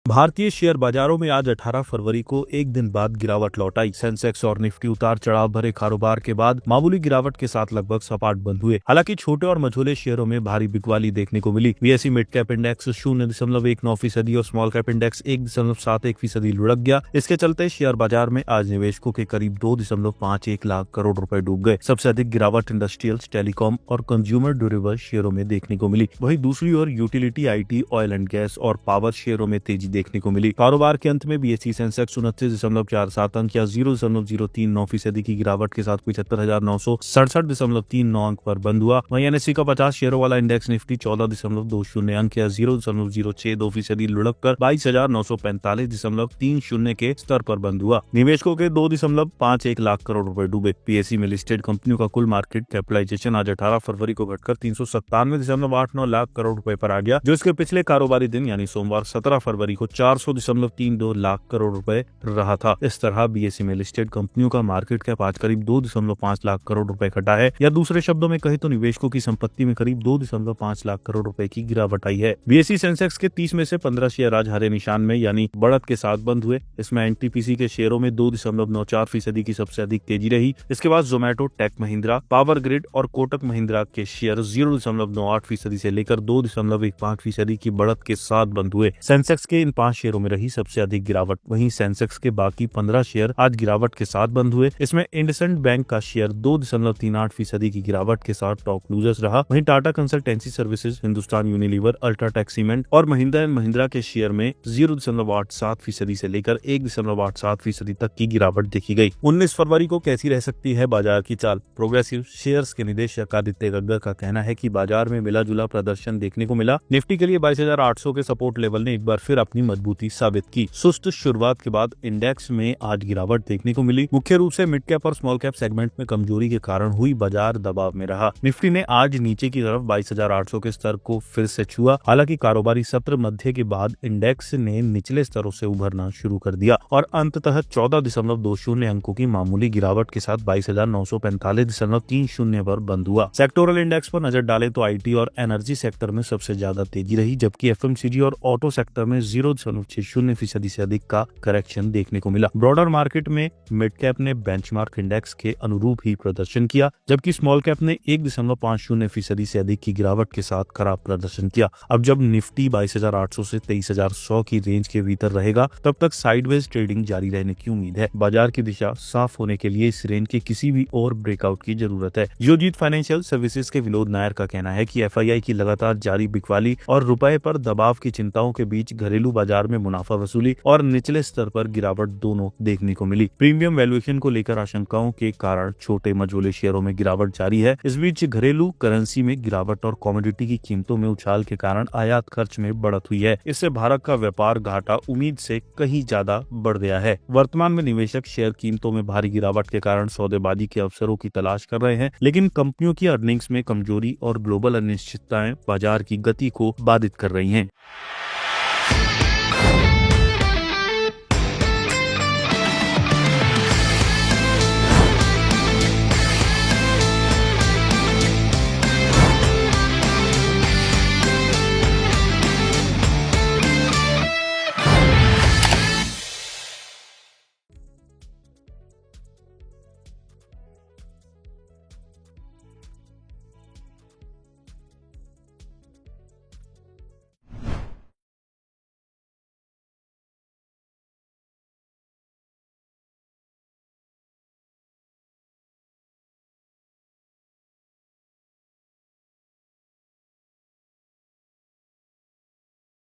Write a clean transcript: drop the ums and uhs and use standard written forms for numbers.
भारतीय शेयर बाजारों में आज 18 फरवरी को एक दिन बाद गिरावट लौट आई। सेंसेक्स और निफ्टी उतार चढ़ाव भरे कारोबार के बाद मामूली गिरावट के साथ लगभग सपाट बंद हुए। हालांकि छोटे और मझोले शेयरों में भारी बिकवाली देखने को मिली। बीएसई मिड कैप इंडेक्स 0.19% और स्मॉल कैप इंडेक्स 1.71% लुढ़क गया। इसके चलते शेयर बाजार में आज निवेशकों के करीब 2.51 लाख करोड़ रुपए डूब गए। सबसे अधिक गिरावट इंडस्ट्रियल्स, टेलीकॉम और कंज्यूमर ड्यूरेबल शेयरों में देखने को मिली। वहीं दूसरी ओर utility, IT, oil and gas और पावर शेयरों में तेजी देखने को मिली। कारोबार के अंत में बीएसई सेंसेक्स 29.47 अंक या 0.039% की गिरावट के साथ 75,967.39 अंक पर बंद हुआ। वहीं एनएसई का 50 शेयरों वाला इंडेक्स निफ्टी 14.20 अंक या 0.062% लुढ़क कर 22,945.30 के स्तर पर बंद हुआ। निवेशकों के 2.51 लाख करोड़ रुपए डूबे। पीएसई में लिस्टेड कंपनियों का कुल मार्केट कैपिटलाइजेशन आज 18 फरवरी को घटकर 397.89 लाख करोड़ रुपए पर आ गया, जो इसके पिछले कारोबारी दिन यानी सोमवार 17 फरवरी को 400.32 लाख करोड़ रुपए रहा था। इस तरह बीएसई में लिस्टेड कंपनियों का मार्केट कैप आज करीब 2.5 लाख करोड़ रुपए घटा है, या दूसरे शब्दों में कहे तो निवेशकों की संपत्ति में करीब 2.5 लाख करोड़ रुपए की गिरावट आई है। बीएसई सेंसेक्स के 30 में से 15 शेयर आज हरे निशान में यानी बढ़त के साथ बंद हुए। इसमें एनटीपीसी के शेयरों में 2.94% की सबसे अधिक तेजी रही। इसके बाद Zomato, Tech Mahindra, Power Grid और कोटक महिंद्रा के शेयर 0.98% से लेकर 2.15% की बढ़त के साथ बंद हुए। सेंसेक्स के इन 5 शेयरों में रही सबसे अधिक गिरावट। वहीं सेंसेक्स के बाकी 15 शेयर आज गिरावट के साथ बंद हुए। इसमें इंडसइंड बैंक का शेयर 2.38% की गिरावट के साथ टॉप लूजर्स रहा। वहीं Tata consultancy services, Hindustan Unilever, UltraTech cement और महिंद्रा एंड महिंद्रा के शेयर में 0.87% से लेकर 1.87% तक की गिरावट देखी गई। 19 फरवरी को कैसी रह सकती है बाजार की चाल? प्रोग्रेसिव शेयर्स के निदेशक आदित्य गग्गर का कहना है कि बाजार में मिला जुला प्रदर्शन देखने को मिला। निफ्टी के लिए 22,800 के सपोर्ट लेवल ने एक बार फिर अपनी मजबूती साबित की। सुस्त शुरुआत के बाद इंडेक्स में आज गिरावट देखने को मिली। मुख्य रूप से मिड कैप और स्मॉल कैप सेगमेंट में कमजोरी के कारण हुई बाजार दबाव में रहा। निफ्टी ने आज नीचे की तरफ 22,800 के स्तर को फिर से छुआ। हालांकि कारोबारी सत्र मध्य के बाद इंडेक्स ने निचले स्तरों से उभरना शुरू कर दिया और अंततः 14.20 अंकों की मामूली गिरावट के साथ 22,945.30 पर बंद हुआ। सेक्टोरल इंडेक्स पर नजर डालें तो आईटी और एनर्जी सेक्टर में सबसे ज्यादा तेजी रही, जबकि एफएमसीजी और ऑटो सेक्टर में 0.60% से अधिक का करेक्शन देखने को मिला। ब्रॉडर मार्केट में मिड कैप ने बेंचमार्क इंडेक्स के अनुरूप ही प्रदर्शन किया, जबकि स्मॉल कैप ने 1.50% से अधिक की गिरावट के साथ खराब प्रदर्शन किया। अब जब निफ्टी 22,800 से 23,100 की रेंज के भीतर रहेगा, तब तक साइडवेज ट्रेडिंग जारी रहने की उम्मीद है। बाजार की दिशा साफ होने के लिए इस रेंज के किसी भी और ब्रेकआउट की जरूरत है। जियोजीत फाइनेंशियल सर्विसेज के विनोद नायर का कहना है कि एफआईआई की लगातार जारी बिकवाली और रुपए पर दबाव की चिंताओं के बीच घरेलू बाजार में मुनाफा वसूली और निचले स्तर पर गिरावट दोनों देखने को मिली। प्रीमियम वैल्यूएशन को लेकर आशंकाओं के कारण छोटे मझोले शेयरों में गिरावट जारी है। इस बीच घरेलू करेंसी में गिरावट और कमोडिटी की कीमतों में उछाल के कारण आयात खर्च में बढ़त हुई है। इससे भारत का व्यापार घाटा उम्मीद से कहीं ज्यादा बढ़ गया है। वर्तमान में निवेशक शेयर कीमतों में भारी गिरावट के कारण सौदेबाजी के अवसरों की तलाश कर रहे हैं, लेकिन कंपनियों की अर्निंग्स में कमजोरी और ग्लोबल अनिश्चितताएं बाजार की गति को बाधित कर रही हैं।